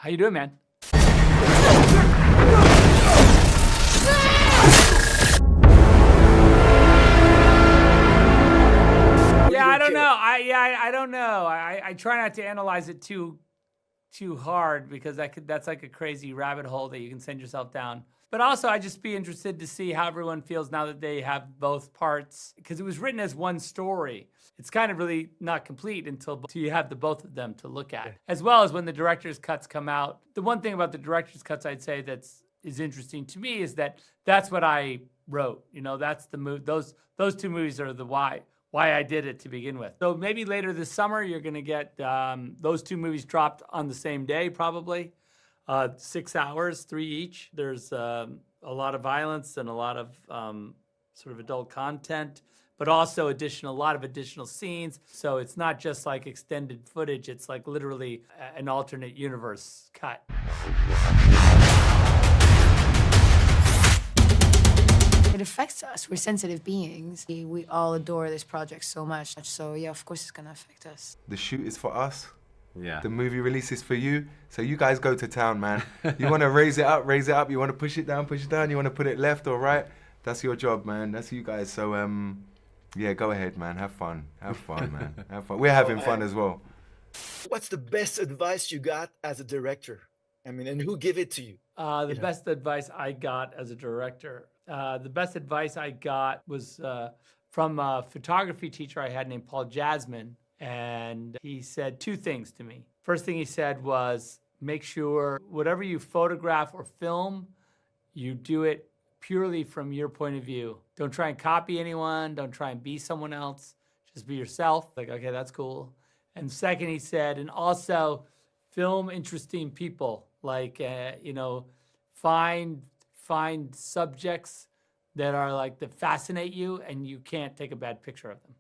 How you doing, man? Yeah, I don't know. I don't know. I try not to analyze it too hard because that's like a crazy rabbit hole that you can send yourself down. But also, I'd just be interested to see how everyone feels now that they have both parts, because it was written as one story. It's kind of really not complete until you have the both of them to look at, as well as when the director's cuts come out. The one thing about the director's cuts I'd say is interesting to me is that that's what I wrote. You know, that's the move. Those two movies are the why I did it to begin with. So maybe later this summer, you're going to get those two movies dropped on the same day, probably. 6 hours, 3 each. There's a lot of violence and a lot of sort of adult content, but also a lot of additional scenes. So it's not just like extended footage. It's like literally an alternate universe cut. It affects us. We're sensitive beings. We all adore this project so much. So yeah, of course it's gonna affect us. The shoot is for us. Yeah. The movie release is for you. So you guys go to town, man. You want to raise it up. You want to push it down. You want to put it left or right. That's your job, man. That's you guys. So yeah, go ahead, man. Have fun, man. Have fun. We're having fun as well. What's the best advice you got as a director? I mean, and who give it to you? The best advice I got as a director. The best advice I got was from a photography teacher I had named Paul Jasmine. And he said 2 things to me. First thing he said was, make sure whatever you photograph or film, you do it purely from your point of view. Don't try and copy anyone. Don't try and be someone else. Just be yourself. Like, okay, that's cool. And second, he said, and also film interesting people. Like, you know, find subjects that are like, that fascinate you and you can't take a bad picture of them.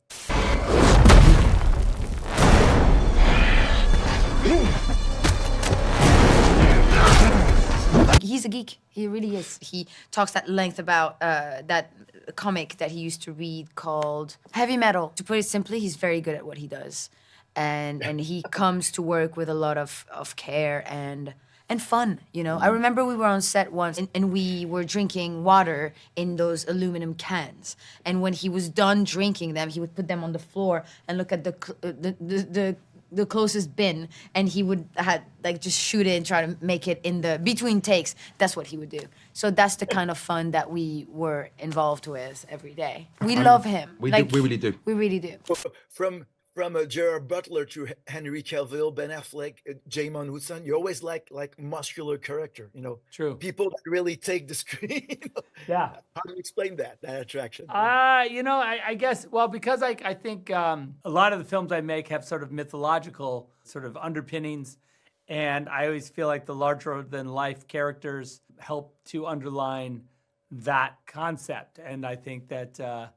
He's a geek. He really is. He talks at length about that comic that he used to read called Heavy Metal. To put it simply, he's very good at what he does. And he comes to work with a lot of care and fun, you know. I remember we were on set once and we were drinking water in those aluminum cans. And when he was done drinking them, he would put them on the floor and look at the closest bin, and he would just shoot it and try to make it in the between takes. That's what he would do. So that's the kind of fun that we were involved with every day. We love him. We really do. We really do. From Gerard Butler to Henry Cavill, Ben Affleck, Jaimon Hudson, you're always like muscular character, you know. True. People that really take the screen. You know? Yeah. How do you explain that attraction? You know, I guess, well, because I think a lot of the films I make have sort of mythological sort of underpinnings, and I always feel like the larger than life characters help to underline that concept. And I think that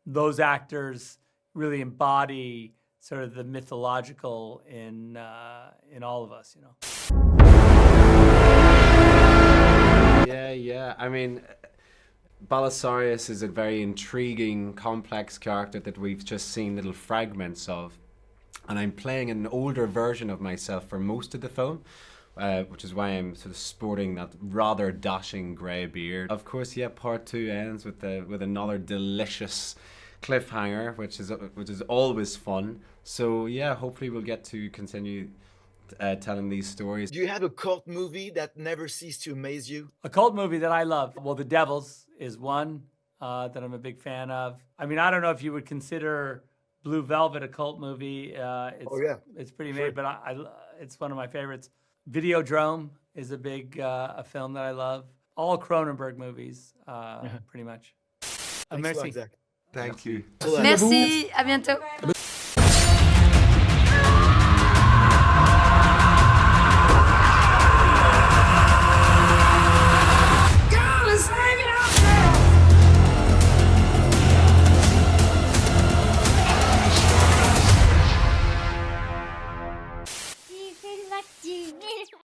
those actors really embody sort of the mythological in all of us, you know. Yeah. I mean, Balisarius is a very intriguing, complex character that we've just seen little fragments of. And I'm playing an older version of myself for most of the film, which is why I'm sort of sporting that rather dashing grey beard. Of course, yeah, part 2 ends with another delicious cliffhanger, which is always fun. So yeah, hopefully we'll get to continue telling these stories. Do you have a cult movie that never ceased to amaze you? A cult movie that I love, well, The Devils is one that I'm a big fan of. I mean, I don't know if you would consider Blue Velvet a cult movie. It's pretty made, but it's one of my favorites. Videodrome is a big a film that I love. All Cronenberg movies, pretty much. Thanks a lot, Zach. Thank you. Merci, à bientôt.